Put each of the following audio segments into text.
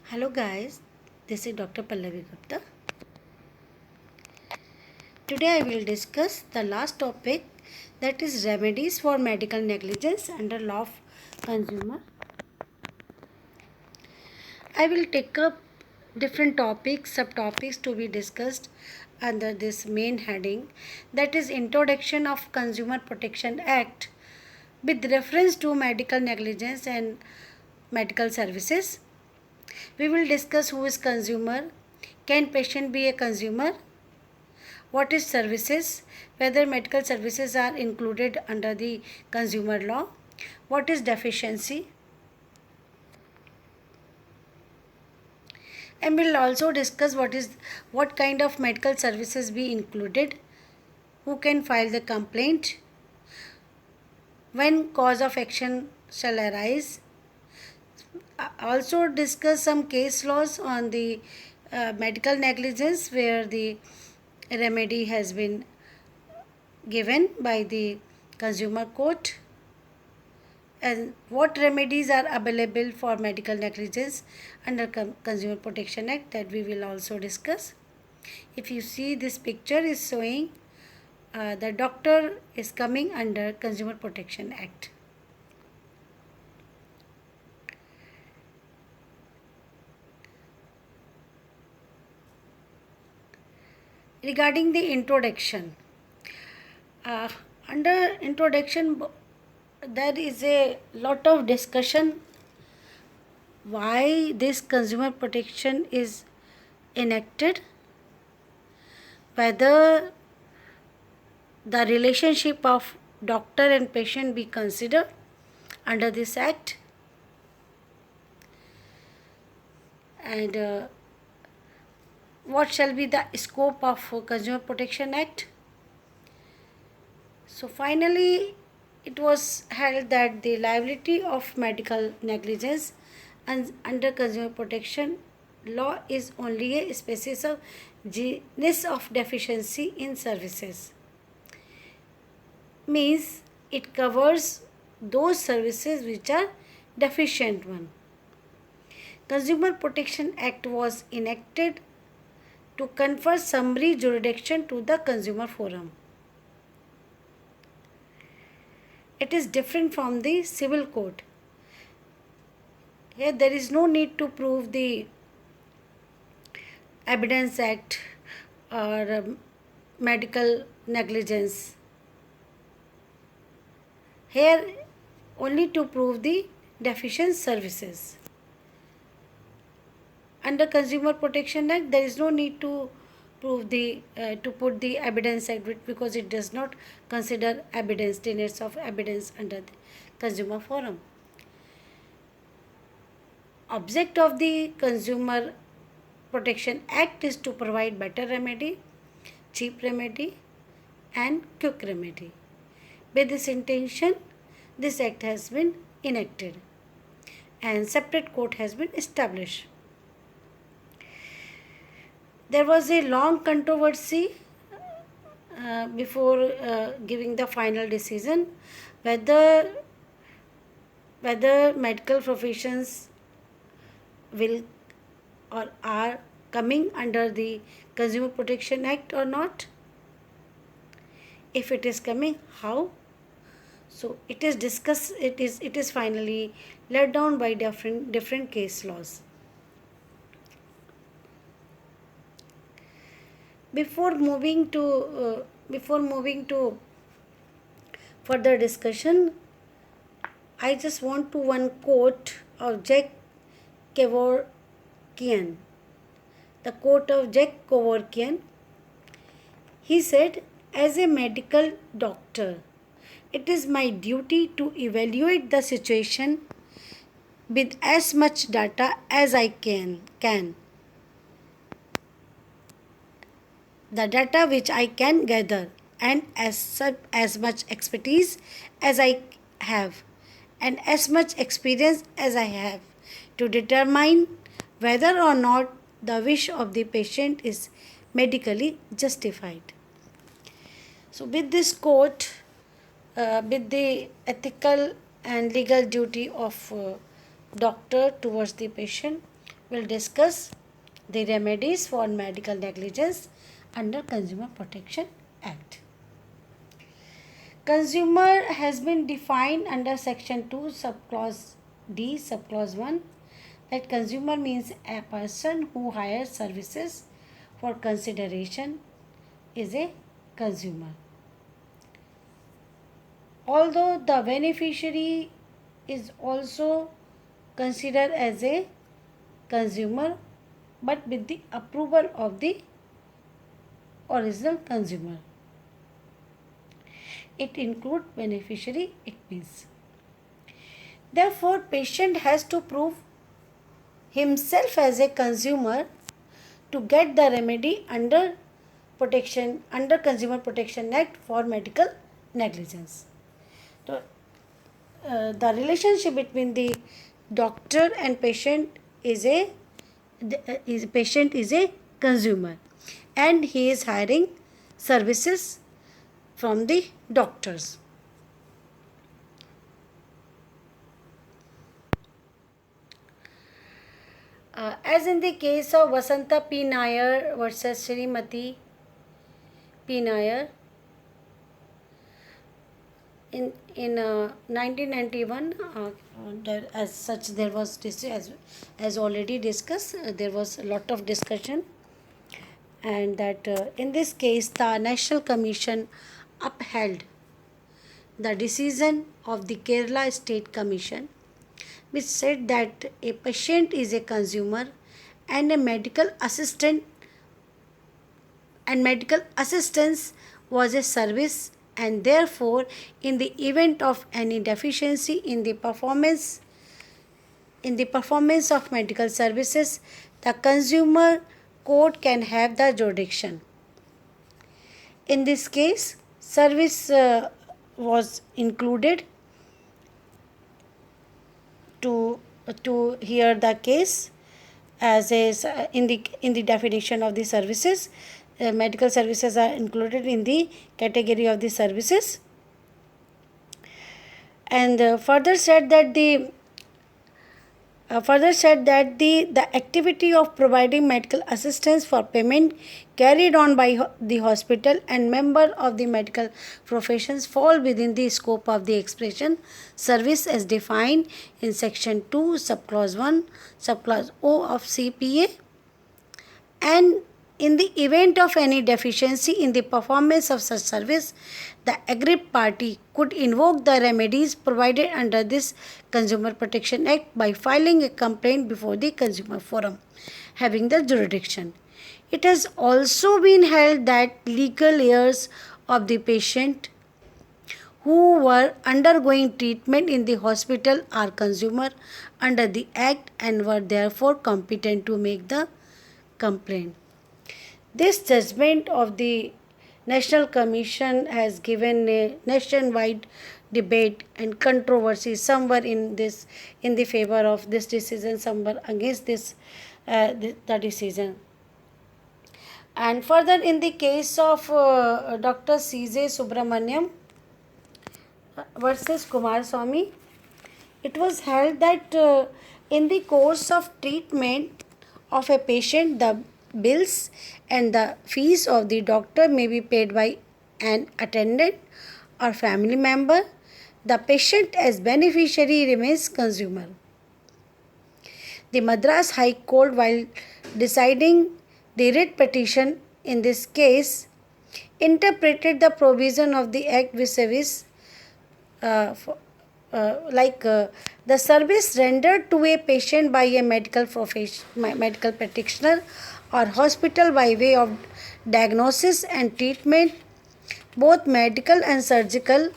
Hello guys, this is Dr. Pallavi Gupta. Today I will discuss the last topic, that is remedies for medical negligence under law of consumer. I will take up different topics, subtopics to be discussed under this main heading, that is Introduction of Consumer Protection Act with reference to medical negligence and medical services. We will discuss who is consumer, can patient be a consumer, what is services, whether medical services are included under the consumer law, what is deficiency, and we'll also discuss what kind of medical services be included, who can file the complaint, when cause of action shall arise. Also discuss some case laws on the medical negligence where the remedy has been given by the consumer court, and what remedies are available for medical negligence under Consumer Protection Act, that we will also discuss. If you see, this picture is showing the doctor is coming under Consumer Protection Act. Regarding the introduction, under introduction there is a lot of discussion why this consumer protection is enacted, whether the relationship of doctor and patient be considered under this act, and what shall be the scope of Consumer Protection Act. So finally it was held that the liability of medical negligence and under consumer protection law is only a species of genus of deficiency in services, means it covers those services which are deficient one. Consumer Protection Act was enacted to confer summary jurisdiction to the consumer forum. It is different from the civil court. Here there is no need to prove the Evidence Act or medical negligence. Here only to prove the deficient services. Under Consumer Protection Act, there is no need to prove to put the Evidence Act, because it does not consider evidence, tenets of evidence under the consumer forum. Object of the Consumer Protection Act is to provide better remedy, cheap remedy, and quick remedy. With this intention, this act has been enacted and separate court has been established. There was a long controversy before giving the final decision whether medical professions will or are coming under the Consumer Protection Act or not. If it is coming, how? So it is discussed. It is finally laid down by different case laws. Before moving to further discussion, I just want to one quote of Jack Kevorkian. The quote of Jack Kevorkian. He said, "As a medical doctor, it is my duty to evaluate the situation with as much data as I can. The data which I can gather, and as much expertise as I have, and as much experience as I have, to determine whether or not the wish of the patient is medically justified." So with this quote, with the ethical and legal duty of doctor towards the patient, will discuss the remedies for medical negligence under Consumer Protection Act. Consumer has been defined under Section 2, Subclause D, Subclause 1, that consumer means a person who hires services for consideration is a consumer. Although the beneficiary is also considered as a consumer, but with the approval of the original consumer. It includes beneficiary, it means. Therefore, patient has to prove himself as a consumer to get the remedy under Consumer Protection Act for medical negligence. So, the relationship between the doctor and patient is a consumer, and he is hiring services from the doctors. As in the case of Vasanta P. Nair versus Srimati P. Nair, in 1991, as such there was as already discussed, there was a lot of discussion, and that in this case the National Commission upheld the decision of the Kerala State Commission, which said that a patient is a consumer and medical assistance was a service, and therefore in the event of any deficiency in the performance of medical services, the consumer court can have the jurisdiction. In this case, service was included to hear the case as in the definition of the services. Medical services are included in the category of the services, and further said that the activity of providing medical assistance for payment carried on by the hospital and member of the medical professions fall within the scope of the expression service as defined in Section 2, Subclause 1, Subclause O of CPA, and in the event of any deficiency in the performance of such service, the aggrieved party could invoke the remedies provided under this Consumer Protection Act by filing a complaint before the Consumer Forum, having the jurisdiction. It has also been held that legal heirs of the patient who were undergoing treatment in the hospital are consumer under the Act and were therefore competent to make the complaint. This judgment of the National Commission has given a nationwide debate and controversy, somewhere in the favor of this decision, somewhere against the decision. And further, in the case of Dr. C.J. Subramaniam versus Kumar Swamy, it was held that in the course of treatment of a patient, the bills and the fees of the doctor may be paid by an attendant or family member. The patient as beneficiary remains consumer. The Madras High Court, while deciding the writ petition in this case, interpreted the provision of the Act vis-a-vis the service rendered to a patient by a medical practitioner or hospital by way of diagnosis and treatment, both medical and surgical,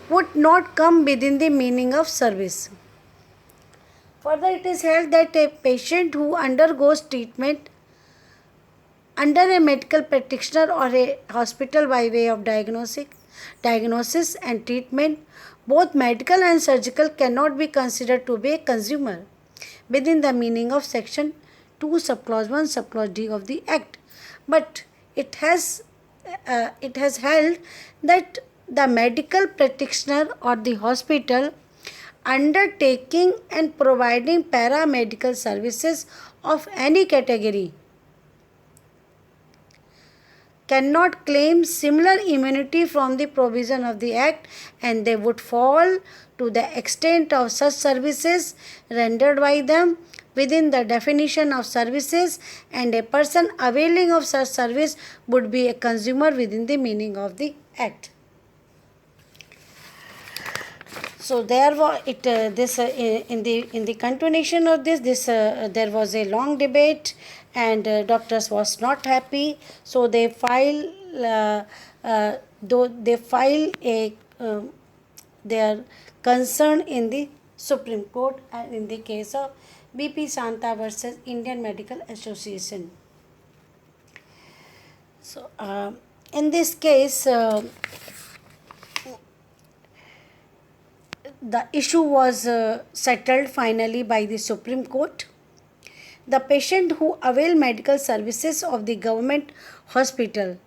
would not come within the meaning of service. Further, it is held that a patient who undergoes treatment under a medical practitioner or a hospital by way of diagnosis and treatment, both medical and surgical, cannot be considered to be a consumer within the meaning of Section 2, Subclause 1, Subclause D of the Act. But it has held that the medical practitioner or the hospital undertaking and providing paramedical services of any category cannot claim similar immunity from the provision of the Act, and they would fall to the extent of such services rendered by them within the definition of services, and a person availing of such service would be a consumer within the meaning of the Act. So there was it. In the continuation of this there was a long debate, and doctors was not happy. So they file a their concern in the Supreme Court, and in the case of BP Santa versus Indian Medical Association. So in this case. The issue was settled finally by the Supreme Court. The patient who avail medical services of the government hospital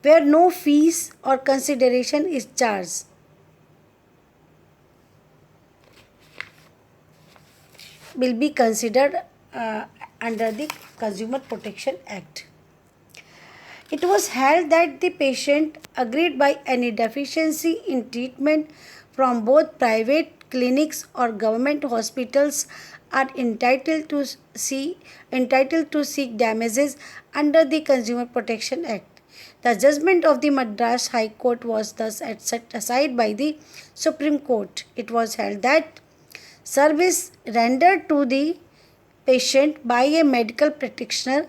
where no fees or consideration is charged will be considered under the Consumer Protection Act. It was held that the patient agreed by any deficiency in treatment from both private clinics or government hospitals are entitled to seek damages under the Consumer Protection Act. The judgment of the Madras High Court was thus set aside by the Supreme Court. It was held that service rendered to the patient by a medical practitioner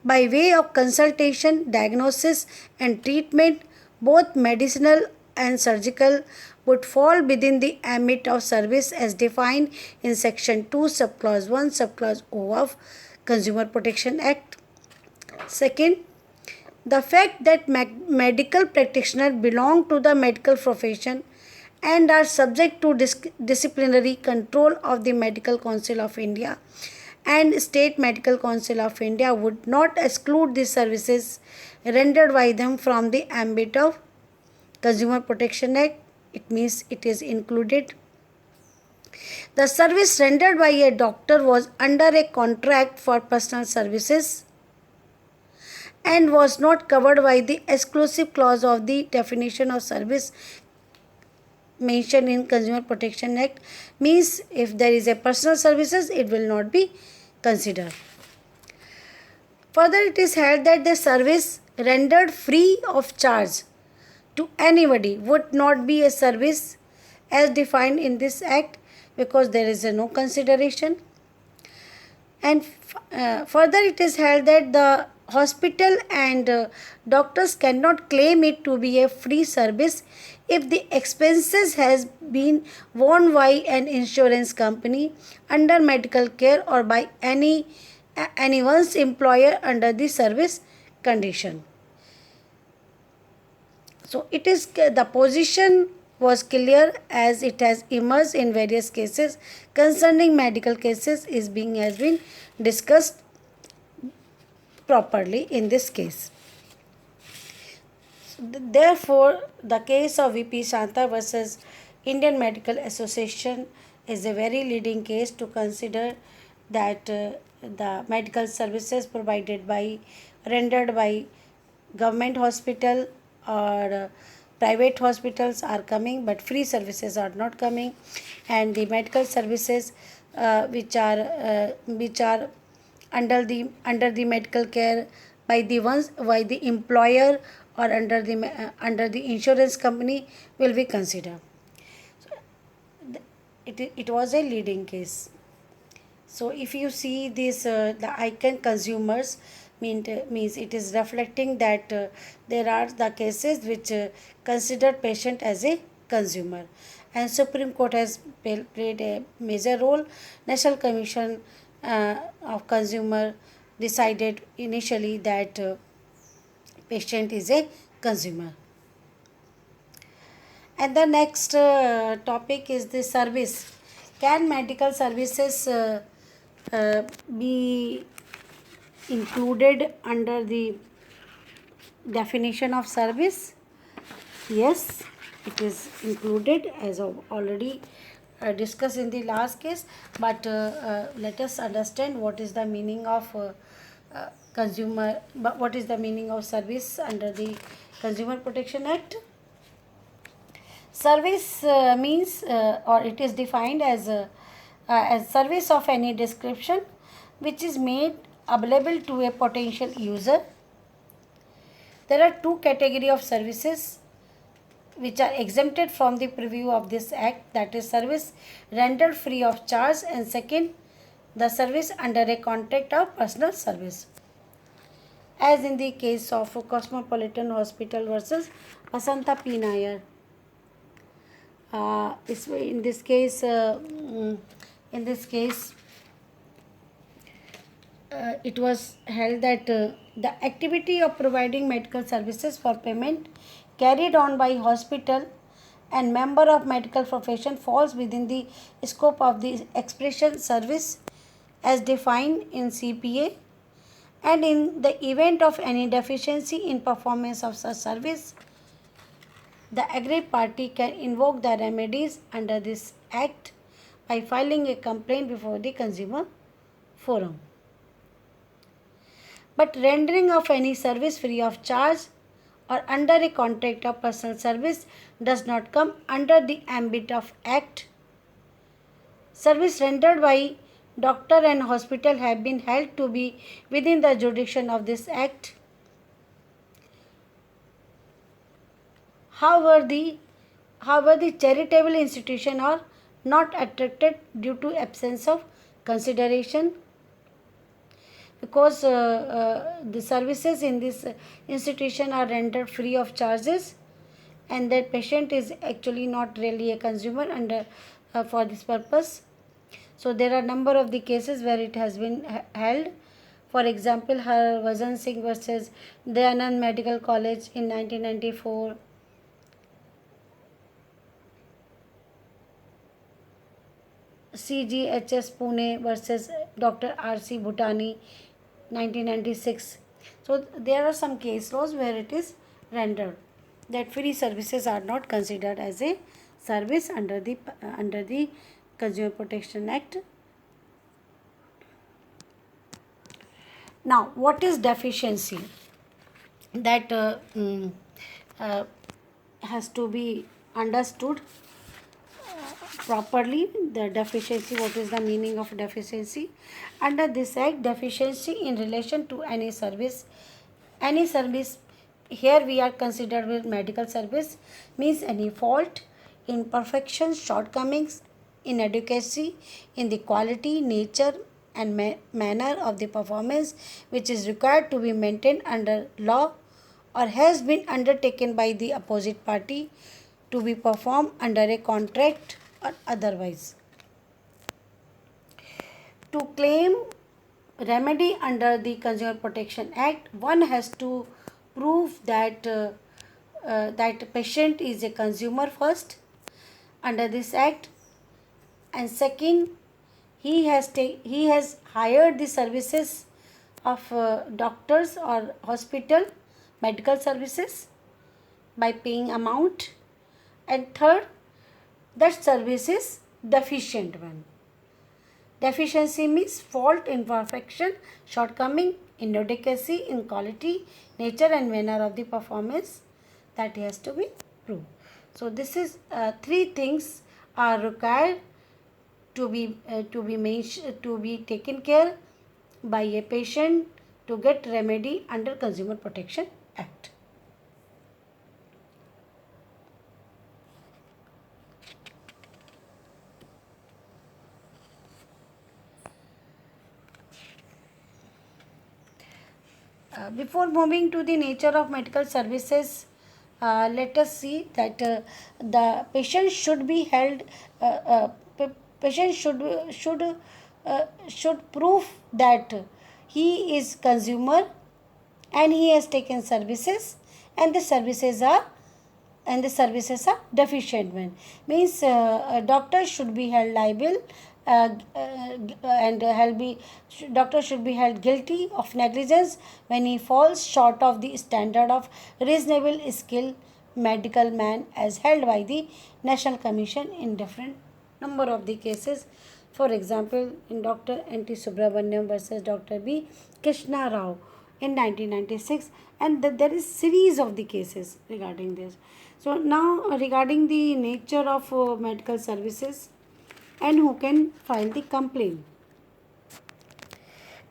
by way of consultation, diagnosis, and treatment, both medicinal and surgical, would fall within the ambit of service as defined in Section 2, Subclause 1, Subclause O of Consumer Protection Act. Second, the fact that medical practitioners belong to the medical profession and are subject to disciplinary control of the Medical Council of India and State Medical Council of India would not exclude the services rendered by them from the ambit of Consumer Protection Act. It means it is included. The service rendered by a doctor was under a contract for personal services and was not covered by the exclusive clause of the definition of service mentioned in Consumer Protection Act. Means if there is a personal services, it will not be considered. Further, it is held that the service rendered free of charge to anybody would not be a service as defined in this act because there is no consideration. And further, it is held that the hospital and doctors cannot claim it to be a free service if the expenses has been borne by an insurance company under medical care or by anyone's employer under the service condition. So it is the position was clear as it has emerged in various cases concerning medical cases has been discussed properly in this case. Therefore, the case of VP Shanta versus Indian Medical Association is a very leading case to consider that the medical services rendered by government hospital or private hospitals are coming, but free services are not coming, and the medical services which are under the medical care by the employer or under the insurance company will be considered. So it was a leading case. So if you see this the icon consumers means it is reflecting that there are the cases which consider patient as a consumer, and Supreme Court has played a major role. National Commission of Consumer decided initially that patient is a consumer. And the next topic is the service. Can medical services be included under the definition of service? Yes, it is included as already discussed in the last case, but let us understand what is the meaning of consumer, but what is the meaning of service under the Consumer Protection Act. Service means, or it is defined as service of any description which is made available to a potential user. There are two categories of services which are exempted from the preview of this act, that is service rendered free of charge, and second, the service under a contract of personal service, as in the case of Cosmopolitan Hospital versus Asanta P. Nair. In this case, it was held that the activity of providing medical services for payment carried on by hospital and member of medical profession falls within the scope of the expression service as defined in CPA, and in the event of any deficiency in performance of such service, the aggrieved party can invoke the remedies under this act by filing a complaint before the consumer forum. But rendering of any service free of charge or under a contract of personal service does not come under the ambit of act. Service rendered by doctor and hospital have been held to be within the jurisdiction of this act. However, the charitable institution are not attracted due to absence of consideration, because the services in this institution are rendered free of charges, and that patient is actually not really a consumer under for this purpose. So there are number of the cases where it has been held. For example, Harbhajan Singh versus Dayanand Medical College in 1994. CGHS Pune versus Dr. R.C. Bhutani 1996. So there are some case laws where it is rendered that free services are not considered as a service under the Consumer Protection Act. Now, what is deficiency? That has to be understood properly. The deficiency, what is the meaning of deficiency? Under this act, deficiency in relation to any service, here we are considered with medical service, means any fault, imperfection, shortcomings, inadequacy in the quality, nature and manner of the performance which is required to be maintained under law or has been undertaken by the opposite party to be performed under a contract or otherwise. To claim remedy under the Consumer Protection Act, one has to prove that that patient is a consumer first under this act, and second, he has hired the services of doctors or hospital medical services by paying amount, and third, that service is deficient one. Deficiency means fault, imperfection, shortcoming, inadequacy in quality, nature and manner of the performance that has to be proved. So this is three things are required to be taken care by a patient to get remedy under Consumer Protection Act. Before moving to the nature of medical services, let us see that the patient should be held. Patient should prove that he is consumer and he has taken services, and the services are deficient one. Means doctor should be held liable and doctor should be held guilty of negligence when he falls short of the standard of reasonable skill medical man as held by the National Commission in different number of the cases. For example, in Dr. N.T. Subramaniam versus Dr. B. Krishna Rao in 1996, and there is series of the cases regarding this. So now regarding the nature of medical services and who can file the complaint.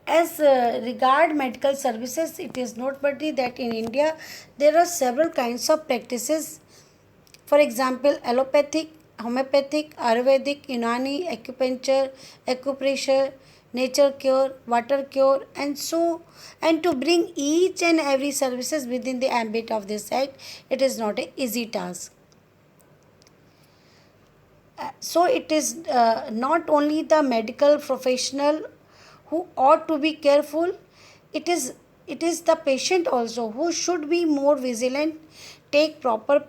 As regard medical services, it is noteworthy that in India there are several kinds of practices. For example, allopathic, homeopathic, Ayurvedic, Unani, acupuncture, acupressure, nature cure, water cure, and to bring each and every services within the ambit of this act, it is not an easy task. So it is not only the medical professional who ought to be careful, it is the patient also who should be more vigilant, take proper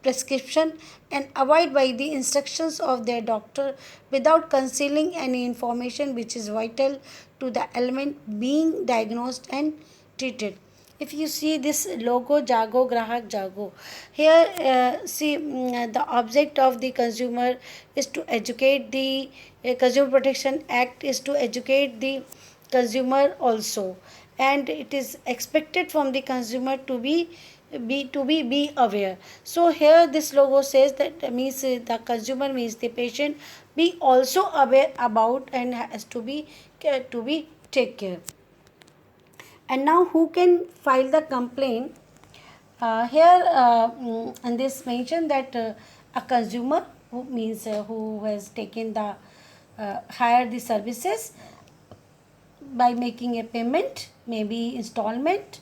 prescription, and abide by the instructions of their doctor without concealing any information which is vital to the ailment being diagnosed and treated. If you see this logo, Jago Grahak Jago, here the object of the consumer is to educate the Consumer Protection Act is to educate the consumer also, and it is expected from the consumer to be aware. So here this logo says that means the consumer means the patient be also aware about and has to be take care. And now who can file the complaint? And this mention that a consumer who means who has taken the hire the services by making a payment, maybe installment,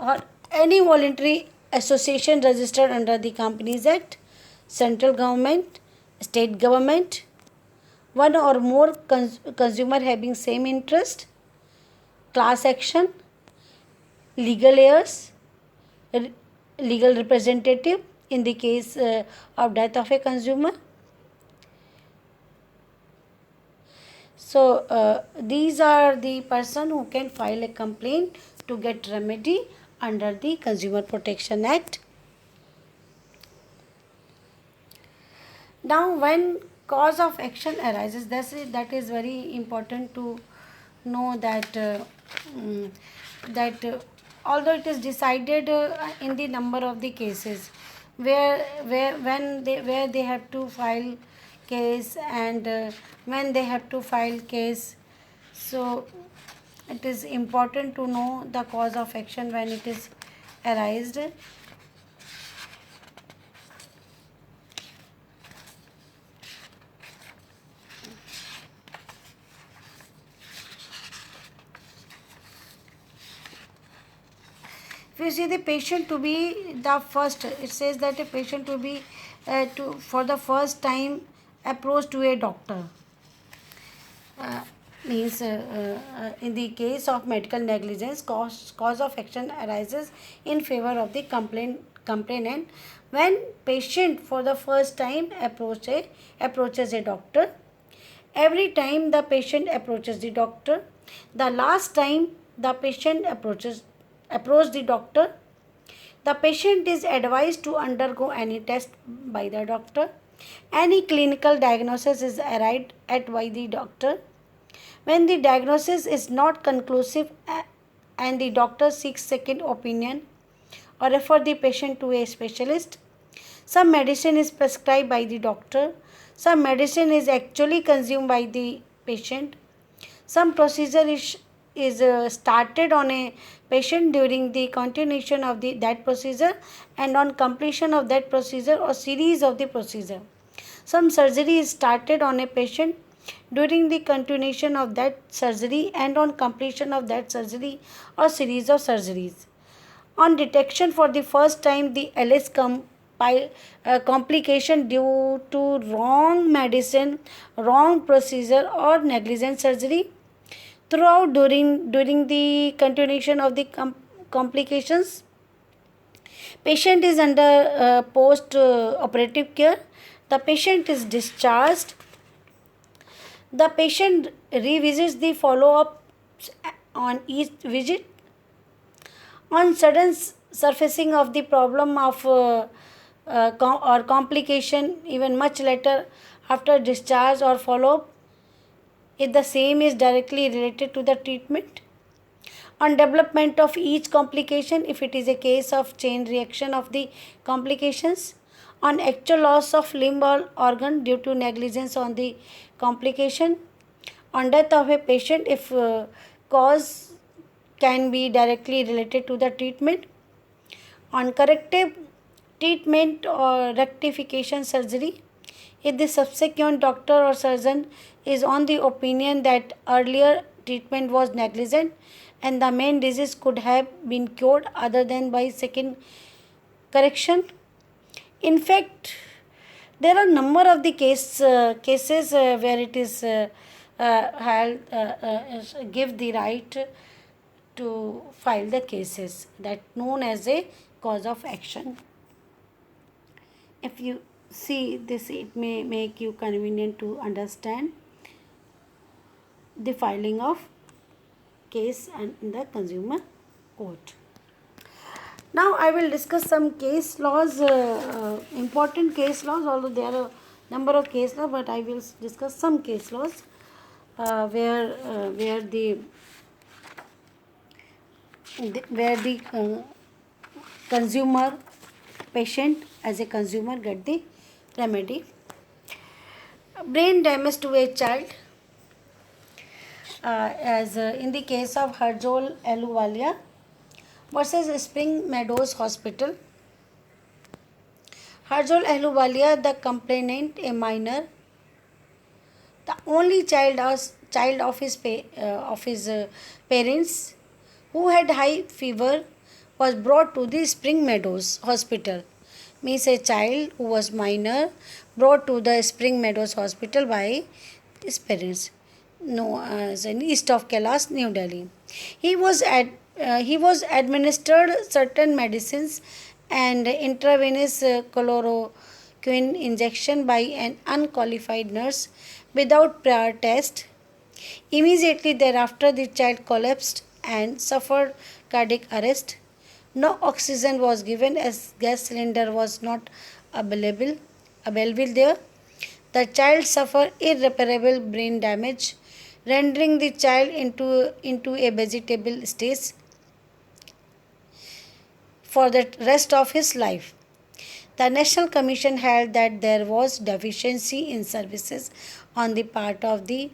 or any voluntary association registered under the Companies Act, central government, state government, one or more consumer having same interest, class action, legal heirs, legal representative in the case of death of a consumer. So these are the person who can file a complaint to get remedy under the Consumer Protection Act. Now when cause of action arises, that is very important to know that although it is decided in the number of the cases where they have to file case and when they have to file case, so it is important to know the cause of action when it is arised. If you see the patient to be the first, it says that a patient to be for the first time approach to a doctor. Means in the case of medical negligence, cause of action arises in favor of the complainant when patient for the first time approaches a doctor. Every time the patient approaches the doctor, the last time the patient approached the doctor, the patient is advised to undergo any test by the doctor. Any clinical diagnosis is arrived at by the doctor. When the diagnosis is not conclusive and the doctor seeks second opinion or refer the patient to a specialist, some medicine is prescribed by the doctor. Some medicine is actually consumed by the patient. Some procedure is started on a patient during the continuation of that procedure and on completion of that procedure or series of the procedure. Some surgery is started on a patient during the continuation of that surgery and on completion of that surgery or series of surgeries. On detection for the first time the alleged complication due to wrong medicine, wrong procedure or negligent surgery, throughout during the continuation of the complications, patient is under post operative care. The patient is discharged. The patient revisits the follow up on each visit. On sudden surfacing of the problem of or complication even much later after discharge or follow up if the same is directly related to the treatment. On development of each complication if it is a case of chain reaction of the complications. On actual loss of limb or organ due to negligence on the complication. On death of a patient if cause can be directly related to the treatment. On corrective treatment or rectification surgery if the subsequent doctor or surgeon is on the opinion that earlier treatment was negligent and the main disease could have been cured other than by second correction. In fact, there are number of the cases where it is give the right to file the cases that known as a cause of action. If you see this, it may make you convenient to understand the filing of case and in the consumer court. Now I will discuss some case laws, important case laws, although there are a number of case laws, but I will discuss some case laws where the consumer patient as a consumer get the remedy. Brain damage to a child as in the case of Harjol Ahluwalia versus Spring Meadows Hospital. Harjol Ahluwalia, the complainant, a minor, the only child of his parents, who had high fever, was brought to the Spring Meadows Hospital. Means a child who was minor brought to the Spring Meadows Hospital by his parents. No, as in east of Kailash, New Delhi. He was administered certain medicines and intravenous chloroquine injection by an unqualified nurse without prior test. Immediately thereafter, the child collapsed and suffered cardiac arrest. No oxygen was given as gas cylinder was not available there. The child suffered irreparable brain damage, rendering the child into a vegetable state for the rest of his life. The National Commission held that there was deficiency in services on the part of the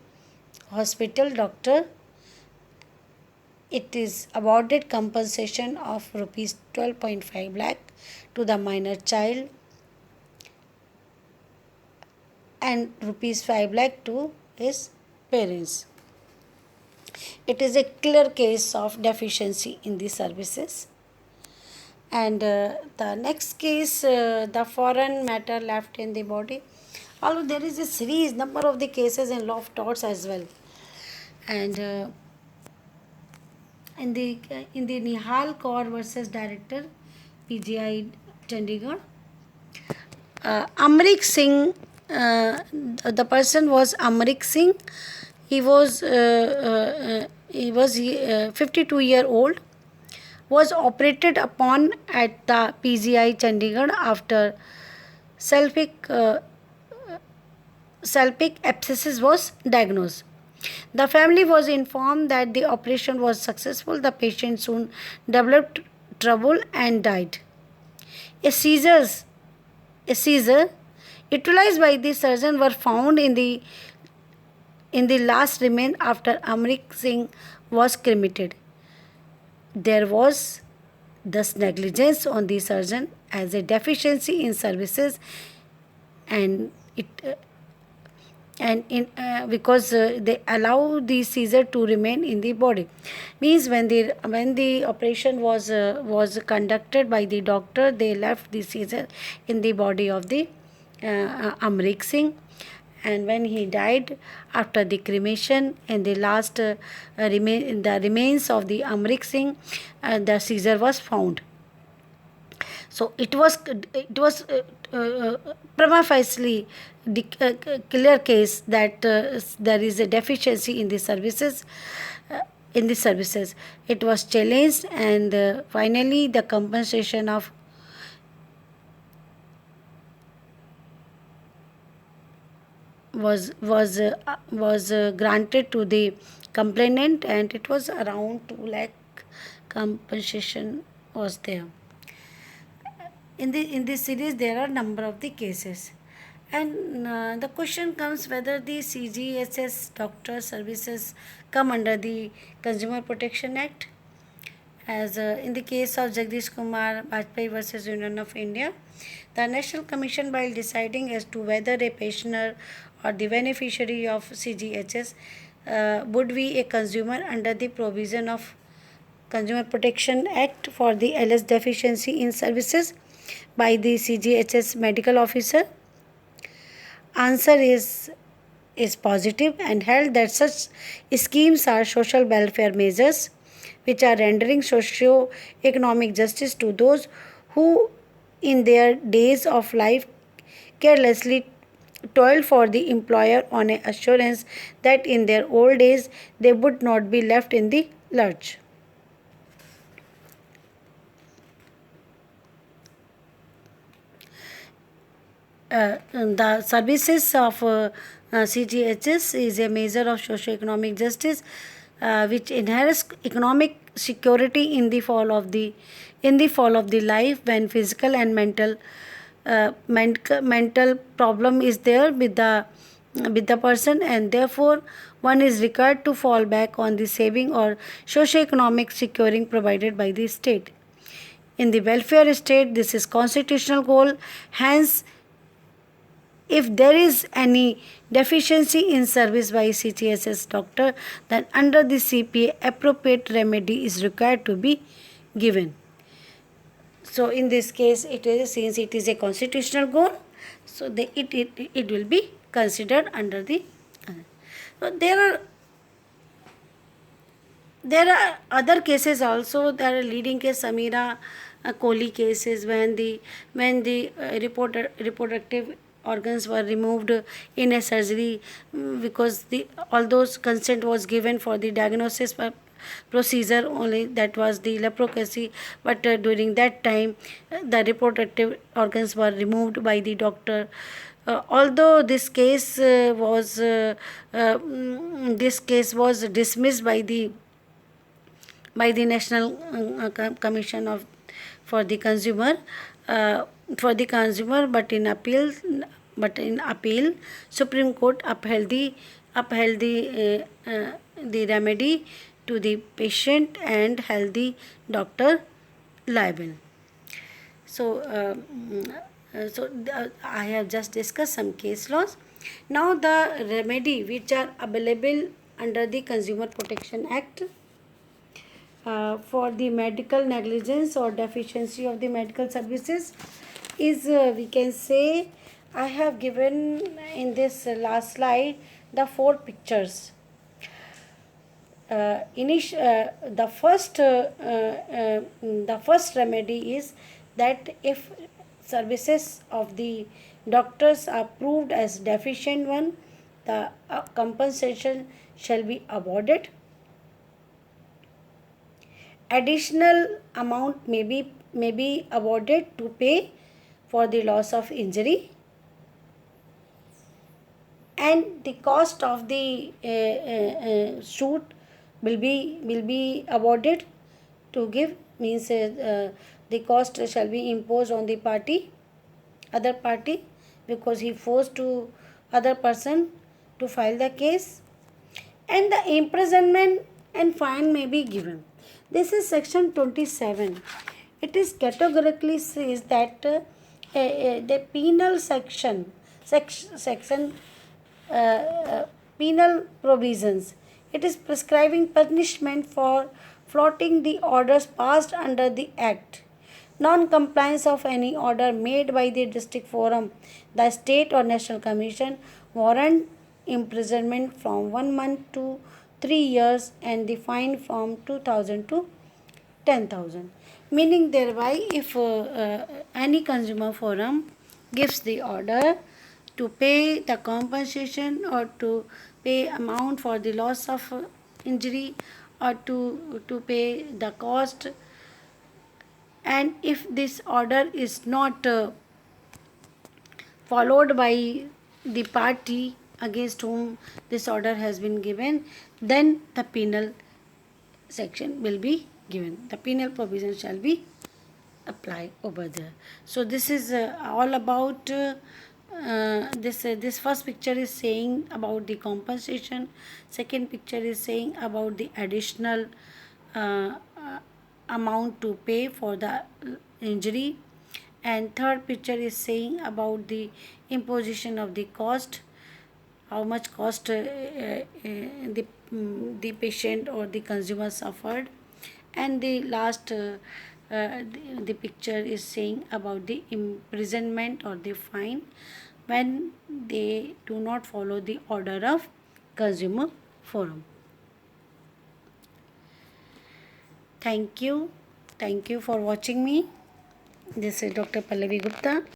hospital doctor. It is awarded compensation of rupees 12.5 lakh to the minor child and rupees 5 lakh to his parents. It is a clear case of deficiency in the services. And the next case, the foreign matter left in the body. Although there is a series number of the cases in law of torts as well. And in the Nihal Kaur versus Director, PGI Chandigarh, Amrik Singh, the person was Amrik Singh. He was 52-year-old. Was operated upon at the PGI Chandigarh after salpic abscesses was diagnosed. The family was informed that the operation was successful. The patient soon developed trouble and died. A seizure utilized by the surgeon were found in the last remain after Amrik Singh was cremated. There was thus negligence on the surgeon as a deficiency in services, and because they allow the seizure to remain in the body. Means when the operation was conducted by the doctor, they left the seizure in the body of the Amrik Singh. And when he died after the cremation and the last remains of the Amrik Singh, the seizure was found. So it was prima facie clear case that there is a deficiency in the services. in the services. It was challenged, and finally the compensation of was granted to the complainant, and it was around 2 lakh compensation was there. In this series there are number of the cases, and the question comes whether the CGHS doctor services come under the Consumer Protection Act. As in the case of Jagdish Kumar Bajpayee versus Union of India, the National Commission, while deciding as to whether a pensioner or the beneficiary of CGHS would be a consumer under the provision of Consumer Protection Act for the LS deficiency in services by the CGHS medical officer, answer is positive, and held that such schemes are social welfare measures which are rendering socio-economic justice to those who in their days of life carelessly toil for the employer on a assurance that in their old days they would not be left in the lurch. The services of CGHS is a measure of socio-economic justice which inherits economic security in the fall of the life when physical and mental problem is there with the person, and therefore one is required to fall back on the saving or socio-economic securing provided by the state. In the welfare state, this is constitutional goal. Hence, if there is any deficiency in service by CGHS doctor, then under the CPA, appropriate remedy is required to be given. So, in this case, since it is a constitutional goal, so it will be considered under the. So there are other cases also. There are leading case Samira Kohli cases when the reproductive organs were removed in a surgery, because all those consent was given for the diagnosis procedure only, that was the leprosy, but during that time the reproductive organs were removed by the doctor. Although this case was dismissed by the National Commission for the consumer, but in appeal, Supreme Court upheld the remedy to the patient and held the doctor liable. So, I have just discussed some case laws. Now, the remedy which are available under the Consumer Protection Act for the medical negligence or deficiency of the medical services is, we can say, I have given in this last slide the 4 pictures. The first remedy is that if services of the doctors are proved as deficient one, the compensation shall be awarded. Additional amount may be awarded to pay for the loss of injury, and the cost of the suit will be awarded to give, means the cost shall be imposed on the other party, because he forced to other person to file the case, and the imprisonment and fine may be given. This is section 27. It is categorically says that the penal section penal provisions. It is prescribing punishment for flouting the orders passed under the Act. Non-compliance of any order made by the district forum, the state or national commission warrant imprisonment from 1 month to 3 years, and the fine from 2,000 to 10,000. Meaning thereby, if any consumer forum gives the order to pay the compensation or to pay amount for the loss of injury or to pay the cost, and if this order is not followed by the party against whom this order has been given, then the penal section will be given. The penal provision shall be applied over there. So this is all about this first picture is saying about the compensation. Second picture is saying about the additional uh, uh, amount to pay for the injury, and third picture is saying about the imposition of the cost, how much cost the patient or the consumer suffered, and the last the picture is saying about the imprisonment or the fine when they do not follow the order of consumer forum. Thank you for watching me. This is Dr. Pallavi Gupta.